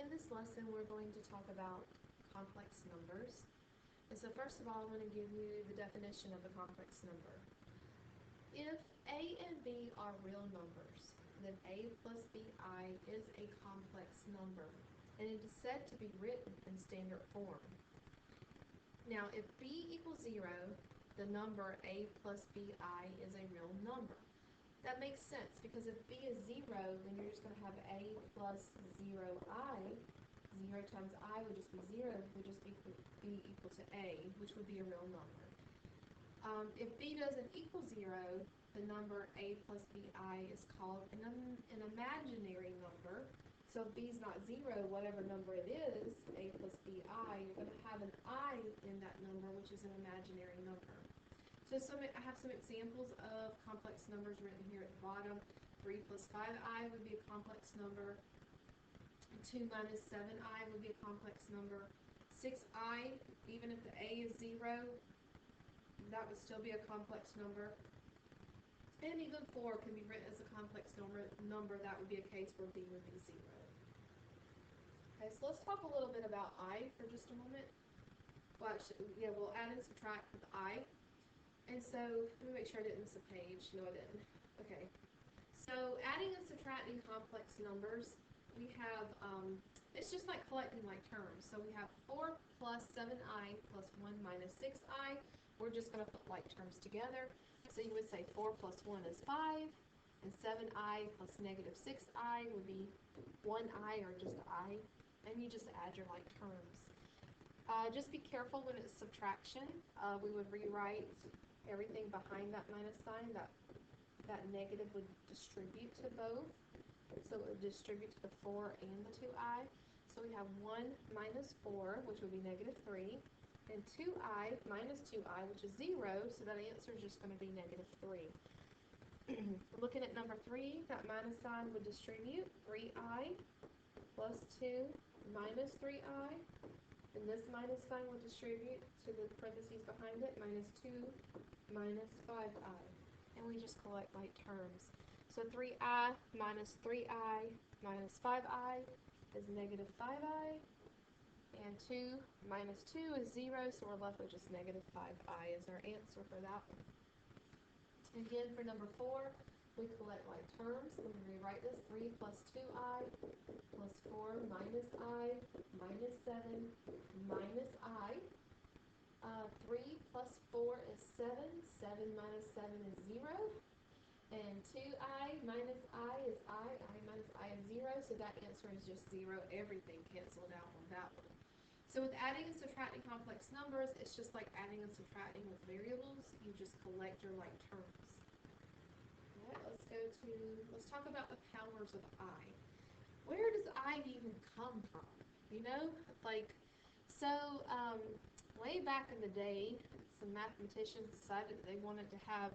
in this lesson, we're going to talk about complex numbers. And so first of all, I'm going to give you the definition of a complex number. If a and b are real numbers, then a plus bi is a complex number, and it is said to be written in standard form. Now, if b equals 0, the number a plus bi is a real number. That makes sense, because if b is 0, then you're just going to have a plus 0i. 0 times I would just be 0, would just be b equal to a, which would be a real number. If b doesn't equal 0, the number a plus bi is called an imaginary number. So if b is not 0, whatever number it is, a plus bi, you're going to have an I in that number, which is an imaginary number. So I have some examples of complex numbers written here at the bottom. 3 plus 5i would be a complex number. 2 minus 7i would be a complex number. 6i, even if the a is 0, that would still be a complex number. And even 4 can be written as a complex number. That would be a case where b would be 0. Okay, so let's talk a little bit about I for just a moment. Well, actually, yeah, we'll add and subtract with I. And so, let me make sure I didn't miss a page. No, I didn't. Okay. So, adding and subtracting complex numbers, we have, it's just like collecting like terms. So, we have 4 plus 7i plus 1 minus 6i. We're just going to put like terms together. So, you would say 4 plus 1 is 5, and 7i plus negative 6i would be 1i or just I, and you just add your like terms. Just be careful when it's subtraction. We would rewrite everything behind that minus sign. That negative would distribute to both. So it would distribute to the 4 and the 2i. So we have 1 minus 4, which would be negative 3, and 2i minus 2i, which is 0, so that answer is just going to be negative 3. Looking at number 3, that minus sign would distribute 3i plus 2 minus 3i. And this minus sign will distribute to the parentheses behind it, minus 2 minus 5i. And we just collect like terms. So 3i minus 3i minus 5i is negative 5i. And 2 minus 2 is 0, so we're left with just negative 5i as our answer for that one. Again, for number 4, we collect like terms. We can rewrite this. 3 plus 2i plus 4 minus I minus 7 minus I. 3 plus 4 is 7. 7 minus 7 is 0. And 2i minus I is I. I minus I is 0. So that answer is just 0. Everything canceled out on that one. So with adding and subtracting complex numbers, it's just like adding and subtracting with variables. You just collect your like terms. Let's talk about the powers of I. Where does I even come from? You know, like, so way back in the day, some mathematicians decided that they wanted to have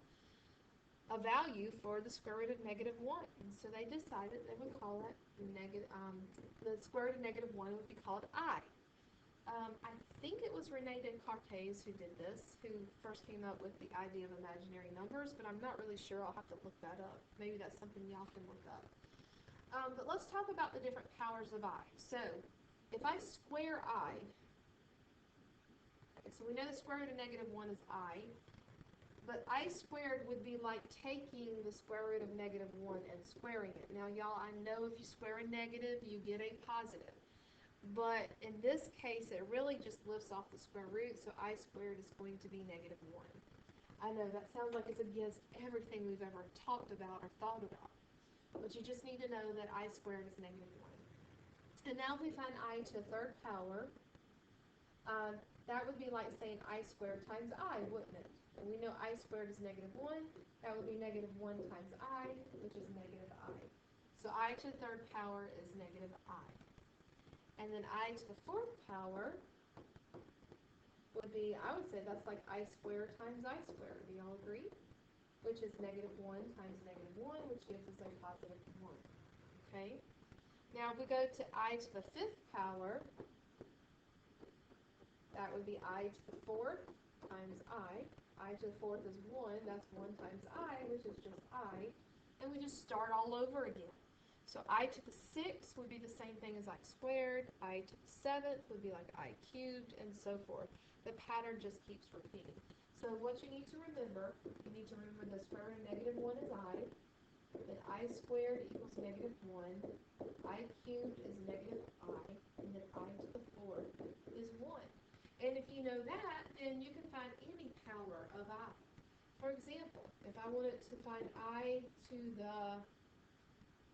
a value for the square root of negative 1. And so they decided they would call that the square root of negative 1 would be called I. I think it was René Descartes who did this, who first came up with the idea of imaginary numbers, but I'm not really sure. I'll have to look that up. Maybe that's something y'all can look up. But let's talk about the different powers of I. So, if I square I, so we know the square root of negative 1 is I, but I squared would be like taking the square root of negative 1 and squaring it. Now, y'all, I know if you square a negative, you get a positive. But in this case, it really just lifts off the square root, so I squared is going to be negative 1. I know that sounds like it's against everything we've ever talked about or thought about. But you just need to know that I squared is negative 1. And now if we find I to the third power, that would be like saying I squared times I, wouldn't it? And we know I squared is negative 1. That would be negative 1 times I, which is negative I. So I to the third power is negative I. And then I to the fourth power would be, I would say that's like I squared times I squared. Do y'all agree? Which is negative 1 times negative 1, which gives us a positive 1. Okay? Now, if we go to I to the fifth power, that would be I to the fourth times I. I to the fourth is 1. That's 1 times I, which is just I. And we just start all over again. So I to the 6th would be the same thing as I squared, I to the 7th would be like I cubed, and so forth. The pattern just keeps repeating. So what you need to remember this for every negative 1 is I, then I squared equals negative 1, I cubed is negative I, and then I to the 4th is 1. And if you know that, then you can find any power of I. For example, if I wanted to find I to the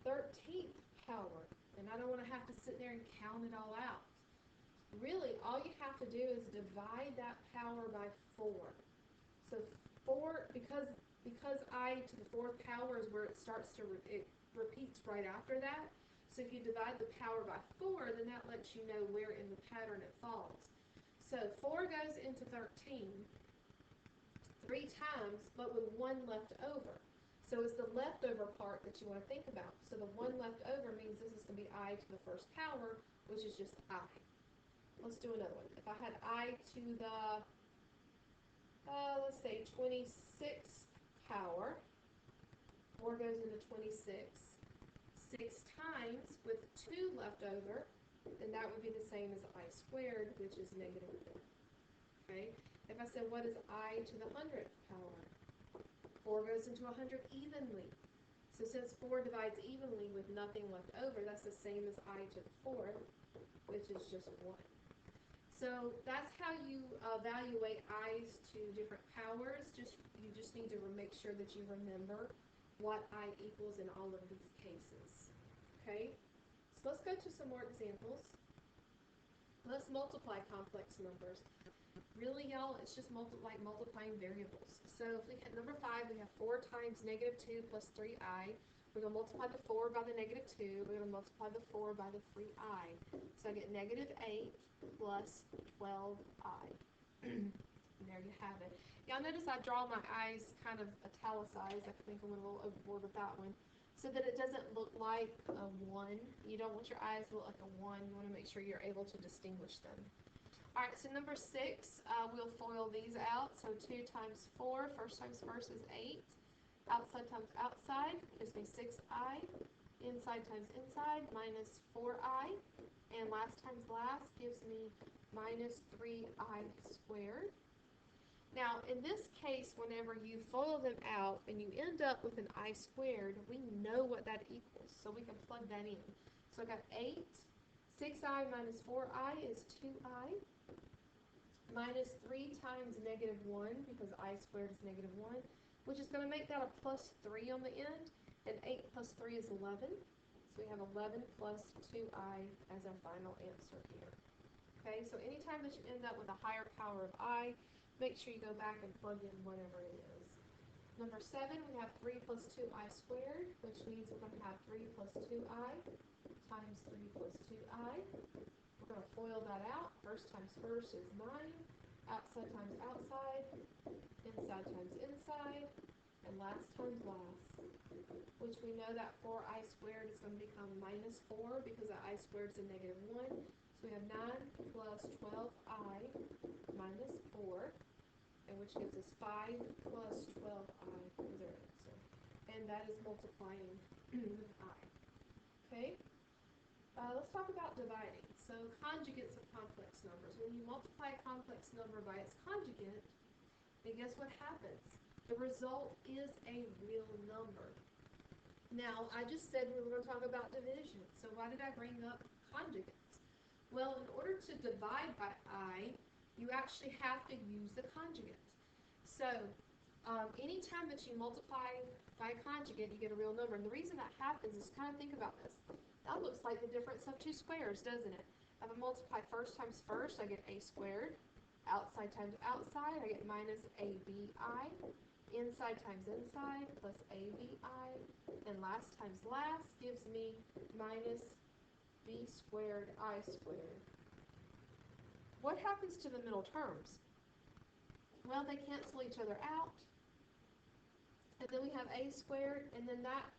13th power, and I don't want to have to sit there and count it all out. Really, all you have to do is divide that power by 4. So 4, because I to the 4th power is where it repeats right after that. So if you divide the power by 4, then that lets you know where in the pattern it falls. So 4 goes into 13 3 times, but with 1 left over. So it's the leftover part that you want to think about. So the 1 left over means this is going to be I to the 1st power, which is just I. Let's do another one. If I had I to the, let's say 26th power, 4 goes into 26, 6 times with 2 left over, then that would be the same as I squared, which is negative 4. Okay? If I said, what is I to the 100th power? 4 goes into 100 evenly. So since 4 divides evenly with nothing left over, that's the same as I to the 4th, which is just 1. So that's how you evaluate i's to different powers. You just need to make sure that you remember what I equals in all of these cases. Okay? So let's go to some more examples. Let's multiply complex numbers. Really, y'all, it's just like multiplying variables. So if we had number 5, we have 4 times negative 2 plus 3i. We're going to multiply the 4 by the negative 2. We're going to multiply the 4 by the 3i. So I get negative 8 plus 12i. There you have it. Y'all notice I draw my i's kind of italicized. I think I went a little overboard with that one. So that it doesn't look like a 1. You don't want your i's to look like a 1. You want to make sure you're able to distinguish them. Alright, so number 6, we'll FOIL these out. So 2 times 4, first times first is 8. Outside times outside gives me 6i. Inside times inside minus 4i. And last times last gives me minus 3i squared. Now, in this case, whenever you FOIL them out and you end up with an I squared, we know what that equals. So we can plug that in. So I got 8. 6i minus 4i is 2i. Minus 3 times negative 1, because I squared is negative 1, which is going to make that a plus 3 on the end, and 8 plus 3 is 11, so we have 11 plus 2i as our final answer here. Okay, so anytime that you end up with a higher power of I, make sure you go back and plug in whatever it is. Number 7, we have 3 plus 2i squared, which means we're going to have 3 plus 2i times 3 plus 2i. We're going to FOIL that out. First times first is 9. Outside times outside. Inside times inside. And last times last. Which we know that 4i squared is going to become minus 4 because the I squared is a negative 1. So we have 9 plus 12i minus 4. And which gives us 5 plus 12i is our answer. And that is multiplying with I. Okay? Let's talk about dividing. So conjugates of complex numbers. When you multiply a complex number by its conjugate, then guess what happens? The result is a real number. Now, I just said we were going to talk about division. So why did I bring up conjugates? Well, in order to divide by I, you actually have to use the conjugate. So anytime that you multiply by a conjugate, you get a real number. And the reason that happens is kind of think about this. That looks like the difference of 2 squares, doesn't it? If I multiply first times first, I get a squared. Outside times outside, I get minus abi. Inside times inside plus abi. And last times last gives me minus b squared I squared. What happens to the middle terms? Well, they cancel each other out. And then we have a squared, and then that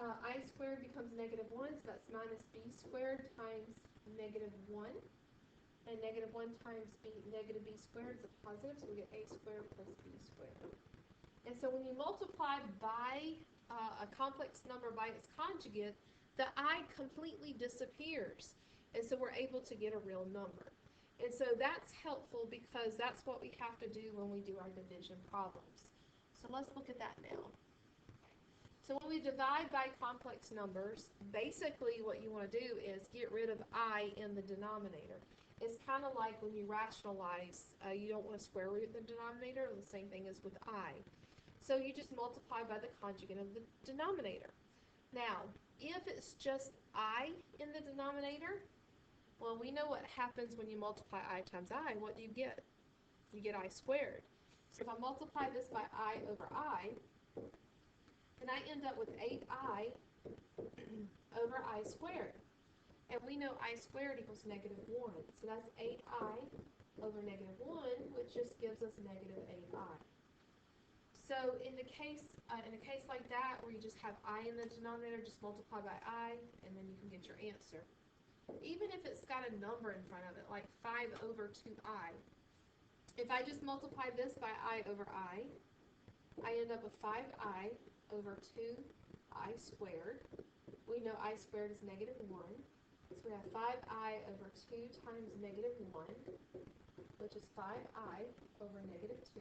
I squared becomes negative 1, so that's minus b squared times negative 1. And negative 1 times negative b squared is a positive, so we get a squared plus b squared. And so when you multiply by a complex number by its conjugate, the I completely disappears. And so we're able to get a real number. And so that's helpful because that's what we have to do when we do our division problems. So let's look at that now. So when we divide by complex numbers, basically what you want to do is get rid of I in the denominator. It's kind of like when you rationalize, you don't want to square root the denominator, the same thing as with I. So you just multiply by the conjugate of the denominator. Now, if it's just I in the denominator, well, we know what happens when you multiply I times I. What do you get? You get I squared. So if I multiply this by I over I, then I end up with 8I over I squared. And we know I squared equals negative 1. So that's 8I over negative 1, which just gives us negative 8I. So in a case like that, where you just have I in the denominator, just multiply by I, and then you can get your answer. Even if it's got a number in front of it, like 5 over 2I, if I just multiply this by I over I end up with 5I over 2I squared. We know I squared is negative 1. So we have 5I over 2 times negative 1, which is 5I over negative 2.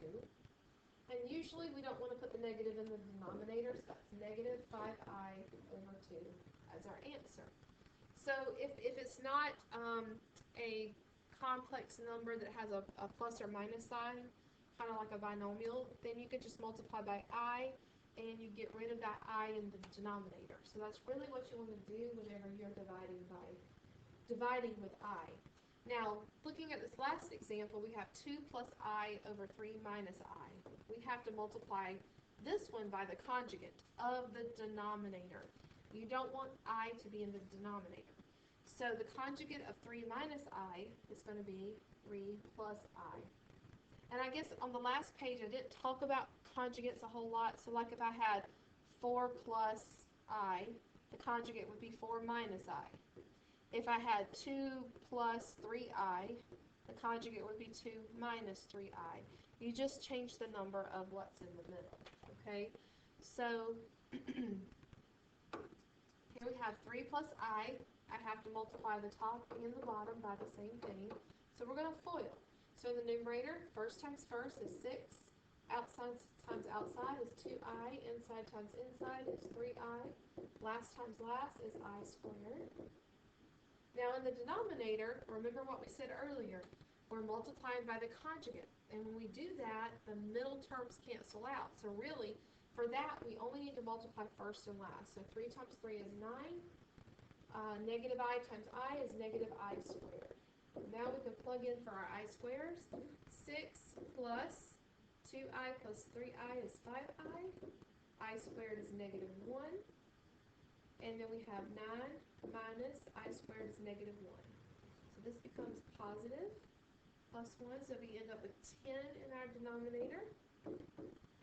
And usually we don't want to put the negative in the denominator, so that's negative 5I over 2 as our answer. So if it's not a complex number that has a plus or minus sign, kind of like a binomial, then you could just multiply by I, and you get rid of that I in the denominator. So that's really what you want to do whenever you're dividing with I. Now, looking at this last example, we have 2 plus I over 3 minus I. We have to multiply this one by the conjugate of the denominator. You don't want I to be in the denominator. So the conjugate of 3 minus I is going to be 3 plus I. And I guess on the last page I didn't talk about conjugates a whole lot. So like if I had 4 plus I, the conjugate would be 4 minus I. If I had 2 plus 3I, the conjugate would be 2 minus 3I. You just change the number of what's in the middle, okay? So here we have 3 plus I. I have to multiply the top and the bottom by the same thing. So we're going to FOIL. So in the numerator, first times first is 6. Outside times outside is 2I. Inside times inside is 3I. Last times last is I squared. Now in the denominator, remember what we said earlier, we're multiplying by the conjugate. And when we do that, the middle terms cancel out. So really, for that, we only need to multiply first and last. So 3 times 3 is 9. Negative I times I is negative I squared. Now we can plug in for our I squares. 6 plus 2I plus 3I is 5I. I squared is negative 1. And then we have 9 minus I squared is negative 1. So this becomes positive plus 1. So we end up with 10 in our denominator.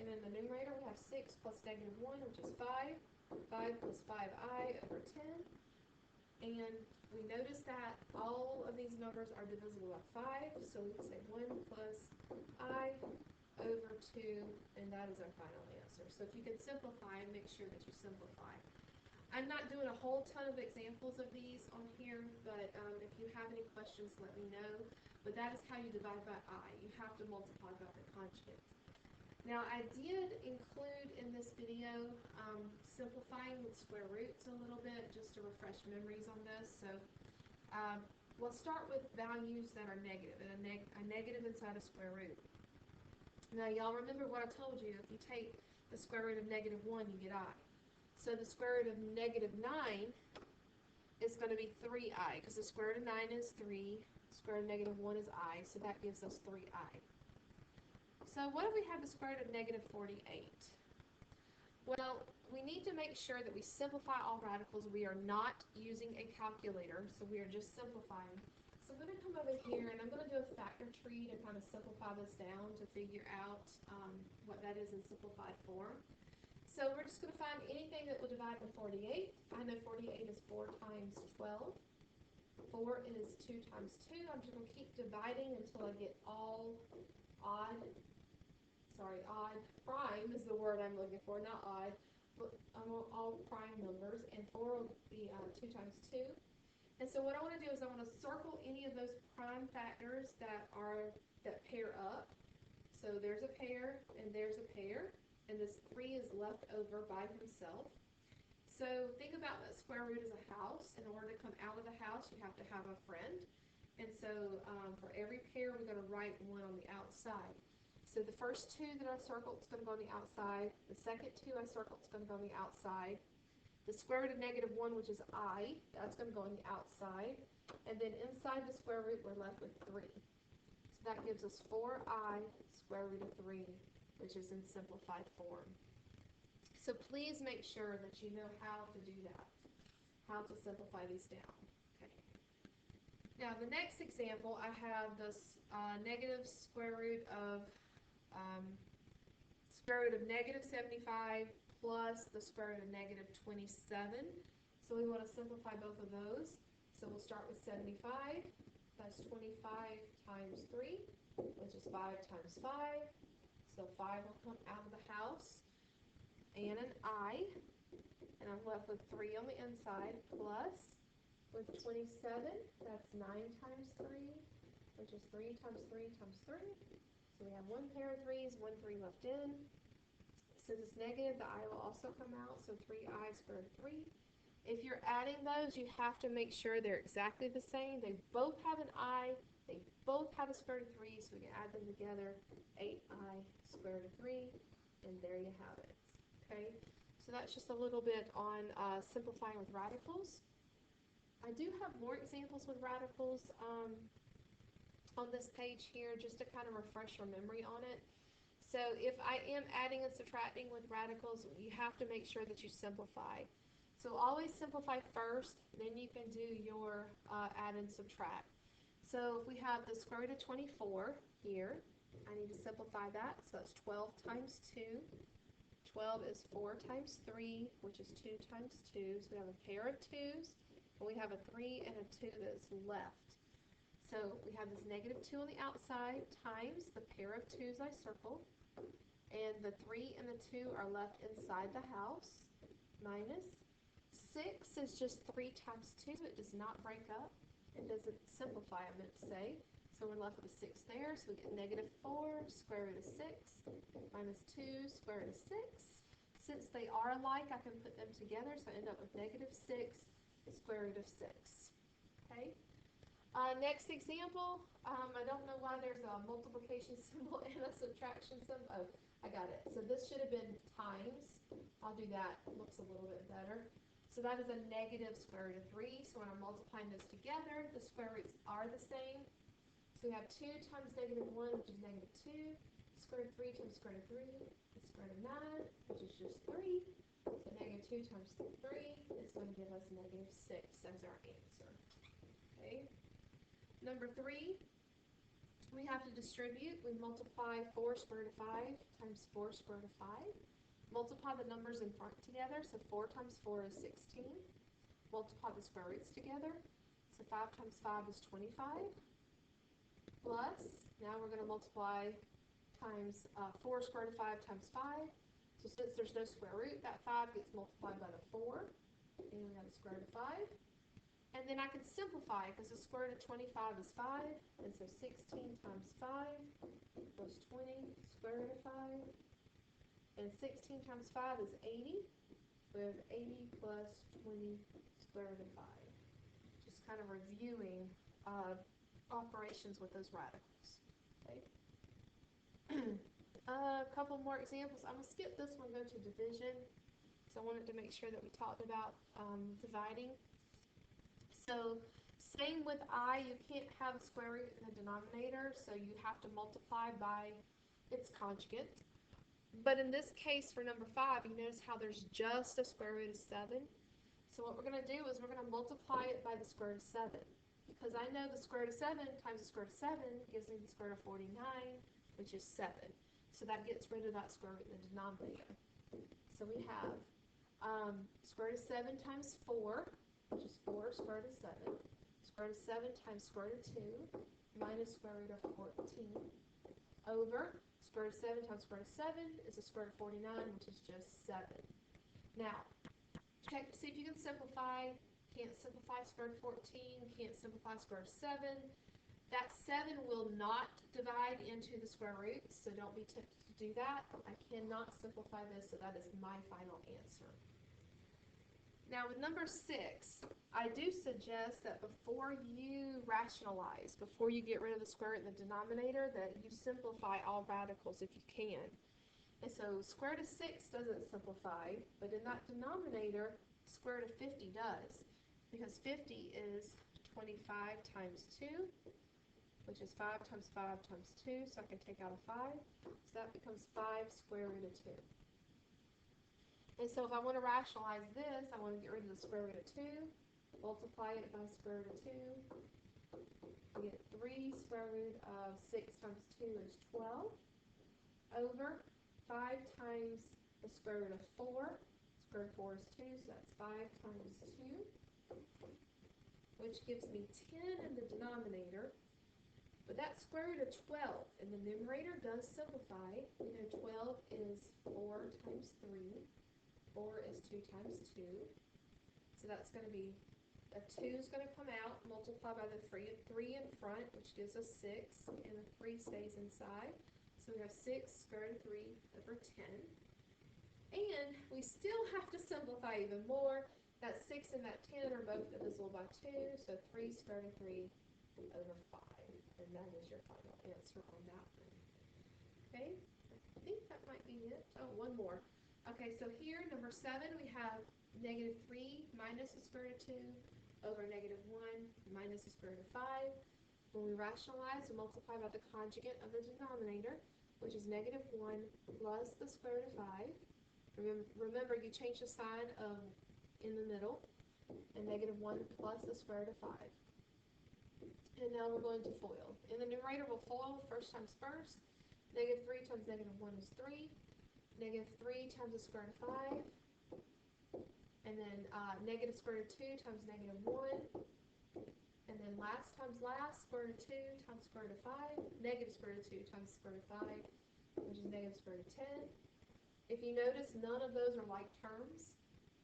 And in the numerator, we have 6 plus negative 1, which is 5. 5 plus 5I over 10. And we notice that all of these numbers are divisible by 5. So we can say 1 plus I over 2, and that is our final answer. So if you can simplify, make sure that you simplify. I'm not doing a whole ton of examples of these on here, but if you have any questions, let me know. But that is how you divide by I. You have to multiply by the conjugate. Now, I did include in this video simplifying with square roots a little bit, just to refresh memories on this. So we'll start with values that are negative, and a negative inside a square root. Now, y'all remember what I told you. If you take the square root of negative 1, you get I. So the square root of negative 9 is going to be 3I, because the square root of 9 is 3, the square root of negative 1 is I, so that gives us 3I. So what if we have the square root of negative 48? Well, we need to make sure that we simplify all radicals. We are not using a calculator, so we are just simplifying. So I'm going to come over here, and I'm going to do a factor tree to kind of simplify this down to figure out what that is in simplified form. So we're just going to find anything that will divide by 48. I know 48 is 4 times 12. 4 is 2 times 2. I'm just going to keep dividing until I get all odd prime is the word I'm looking for, not odd. all prime numbers, and 4 will be 2 times 2. And so what I want to do is I want to circle any of those prime factors that pair up. So there's a pair, and there's a pair, and this 3 is left over by himself. So think about that square root as a house. In order to come out of the house, you have to have a friend. And so for every pair, we're going to write 1 on the outside. So the first 2 that I circled is going to go on the outside. The second 2 I circled is going to go on the outside. The square root of -1, which is I, that's going to go on the outside. And then inside the square root, we're left with 3. So that gives us 4I square root of 3, which is in simplified form. So please make sure that you know how to do that, how to simplify these down. Okay. Now the next example, I have this negative square root of -75 plus the square root of -27. So we want to simplify both of those. So we'll start with 75. That's 25 times 3, which is 5 times 5. So 5 will come out of the house, and an I, and I'm left with 3 on the inside, plus with 27, that's 9 times 3, which is 3 times 3 times 3. So we have 1 pair of 3's, 1 3 left in. Since it's negative, the I will also come out, so 3I squared 3. If you're adding those, you have to make sure they're exactly the same. They both have an I, they both have a square root of 3, so we can add them together, 8I squared of 3, and there you have it. Okay, so that's just a little bit on simplifying with radicals. I do have more examples with radicals on this page here, just to kind of refresh your memory on it. So if I am adding and subtracting with radicals, you have to make sure that you simplify. So always simplify first, then you can do your add and subtract. So if we have the square root of 24 here, I need to simplify that. So that's 12 times 2. 12 is 4 times 3, which is 2 times 2. So we have a pair of 2's, and we have a 3 and a 2 that's left. So we have this -2 on the outside times the pair of 2's I circled, and the 3 and the 2 are left inside the house, minus 6 is just 3 times 2. It does not break up. It doesn't simplify, I meant to say. So we're left with a 6 there, so we get -4 square root of 6 minus 2 square root of 6. Since they are alike, I can put them together, so I end up with -6 square root of 6. Okay. Next example, I don't know why there's a multiplication symbol and a subtraction symbol. Oh, I got it. So this should have been times. I'll do that. It looks a little bit better. So that is a negative square root of 3. So when I'm multiplying those together, the square roots are the same. So we have 2 times -1, which is -2. Square root of 3 times square root of 3 is square root of 9, which is just 3. So -2 times 3 is going to give us -6 as our answer. Okay. Number 3, we have to distribute. We multiply 4 square root of 5 times 4 square root of 5. Multiply the numbers in front together. So 4 times 4 is 16. Multiply the square roots together. So 5 times 5 is 25. Plus, now we're going to multiply times 4 square root of 5 times 5. So since there's no square root, that 5 gets multiplied by the 4. And we have the square root of 5. And then I can simplify, because the square root of 25 is 5. And so 16 times 5 was 20 square root of 5. And 16 times 5 is 80. We have 80 plus 20 square root of 5. Just kind of reviewing operations with those radicals. Okay. A couple more examples. I'm going to skip this one, go to division, because I wanted to make sure that we talked about dividing. So same with I, you can't have a square root in the denominator, so you have to multiply by its conjugate. But in this case, for number 5, you notice how there's just a square root of 7. So what we're going to do is we're going to multiply it by the square root of 7. Because I know the square root of 7 times the square root of 7 gives me the square root of 49, which is 7. So that gets rid of that square root in the denominator. So we have square root of 7 times 4, which is 4 square root of 7. Square root of 7 times square root of 2 minus square root of 14 over square root of 7 times square root of 7 is the square root of 49, which is just 7. Now, check to see if you can simplify. Can't simplify square root of 14, can't simplify square root of 7. That 7 will not divide into the square root, so don't be tempted to do that. I cannot simplify this, so that is my final answer. Now with number 6, I do suggest that before you rationalize, before you get rid of the square root in the denominator, that you simplify all radicals if you can. And so square root of 6 doesn't simplify, but in that denominator, square root of 50 does, because 50 is 25 times 2, which is 5 times 5 times 2, so I can take out a 5. So that becomes 5 square root of 2. And so if I want to rationalize this, I want to get rid of the square root of 2, multiply it by square root of 2. We get 3 square root of 6 times 2 is 12, over 5 times the square root of 4. Square root of 4 is 2, so that's 5 times 2, which gives me 10 in the denominator. But that square root of 12 in the numerator does simplify. We know 12 is 4 times 3. 4 is 2 times 2. So that's going to be, a 2 is going to come out, multiply by the 3 in front, which gives us 6, and the 3 stays inside. So we have 6 square root of 3 over 10. And we still have to simplify even more. That 6 and that 10 are both divisible by 2, so 3 square root of 3 over 5. And that is your final answer on that one. Okay, I think that might be it. Oh, one more. Okay, so here, number 7, we have negative 3 minus the square root of 2 over negative 1 minus the square root of 5. When we rationalize, we multiply by the conjugate of the denominator, which is negative 1 plus the square root of 5. Remember, you change the sign of in the middle, and negative 1 plus the square root of 5. And now we're going to FOIL. In the numerator, we'll FOIL first times first. Negative 3 times negative 1 is 3. Negative 3 times the square root of 5. And then negative square root of 2 times negative 1. And then last times last, square root of 2 times square root of 5. Negative square root of 2 times square root of 5, which is negative square root of 10. If you notice, none of those are like terms,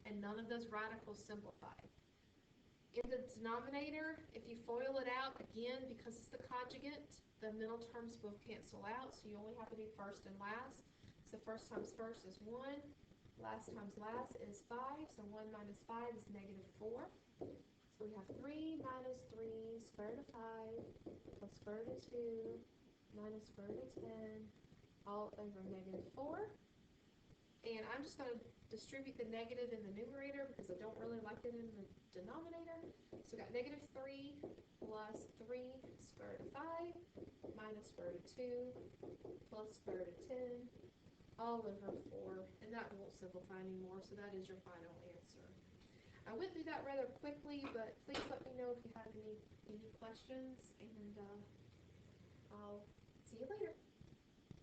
and none of those radicals simplify. In the denominator, if you FOIL it out, again, because it's the conjugate, the middle terms will cancel out, so you only have to do first and last. So first times first is 1, last times last is 5, so 1 minus 5 is negative 4. So we have 3 minus 3 square root of 5 plus square root of 2 minus square root of 10 all over negative 4. And I'm just going to distribute the negative in the numerator because I don't really like it in the denominator. So we got negative 3 plus 3 square root of 5 minus square root of 2 plus square root of 10 all over 4. And that won't simplify anymore, so that is your final answer. I went through that rather quickly, but please let me know if you have any questions, and I'll see you later.